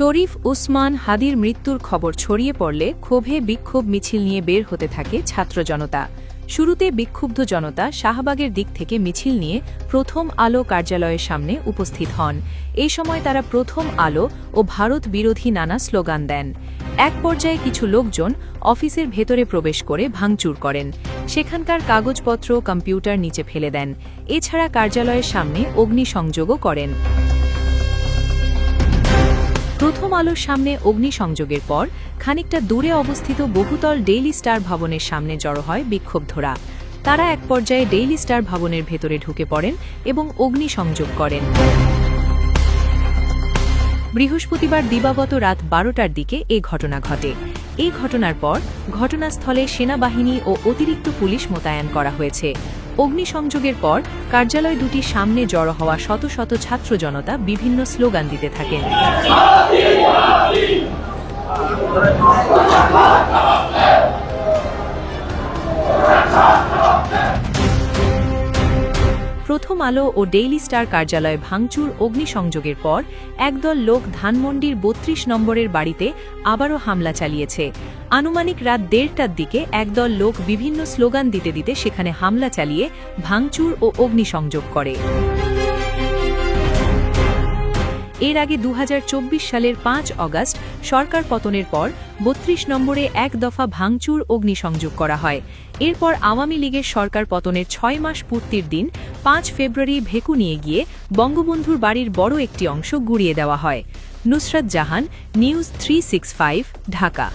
শরীফ উসমান হাদির মৃত্যুর খবর ছড়িয়ে পড়লে ক্ষোভে বিক্ষোভ মিছিল নিয়ে বের হতে থাকে ছাত্র জনতা। শুরুতে বিক্ষুব্ধ জনতা শাহবাগের দিক থেকে মিছিল নিয়ে প্রথম আলো কার্যালয়ের সামনে উপস্থিত হন। এই সময় তারা প্রথম আলো ও ভারত বিরোধী নানা স্লোগান দেন। এক পর্যায়ে কিছু লোকজন অফিসের ভেতরে প্রবেশ করে ভাঙচুর করেন। সেখানকার কাগজপত্র কম্পিউটার নিচে ফেলে দেন। এছাড়া কার্যালয়ের সামনে অগ্নিসংযোগও করেন। প্রথম আলোর সামনে অগ্নিসংযোগের পর খানিকটা দূরে অবস্থিত বহুতল ডেইলি স্টার ভবনের সামনে জড়ো হয় বিক্ষোভধরা। তারা এক পর্যায়ে ডেইলি স্টার ভবনের ভেতরে ঢুকে পড়েন এবং অগ্নিসংযোগ করেন। বৃহস্পতিবার দিবাগত রাত 12টার দিকে এ ঘটনা ঘটে। এই ঘটনার পর ঘটনাস্থলে সেনাবাহিনী ও অতিরিক্ত পুলিশ মোতায়েন করা হয়েছে। অগ্নিসংযোগের পর কার্যালয় দুটির সামনে জড়ো হওয়া শত শত ছাত্র জনতা বিভিন্ন স্লোগান দিতে থাকেন। প্রথম আলো ও ডেইলি স্টার কার্যালয়ে ভাঙচুর অগ্নিসংযোগের পর একদল লোক ধানমন্ডির ৩২ নম্বরের বাড়িতে আবারও হামলা চালিয়েছে। আনুমানিক রাত ১:৩০টার দিকে একদল লোক বিভিন্ন স্লোগান দিতে দিতে সেখানে হামলা চালিয়ে ভাঙচুর ও অগ্নিসংযোগ করে। এর আগে ২০২৪ সালের ৫ অগাস্ট সরকার পতনের পর ৩২ নম্বরে এক দফা ভাঙচুর অগ্নিসংযোগ করা হয়। এরপর আওয়ামী লীগের সরকার পতনের ৬ মাস পূর্তির দিন ৫ ফেব্রুয়ারি ভেকু নিয়ে গিয়ে বঙ্গবন্ধুর বাড়ির বড় একটি অংশ গুঁড়িয়ে দেওয়া হয়। নুসরাত জাহান, নিউজ 365, ঢাকা।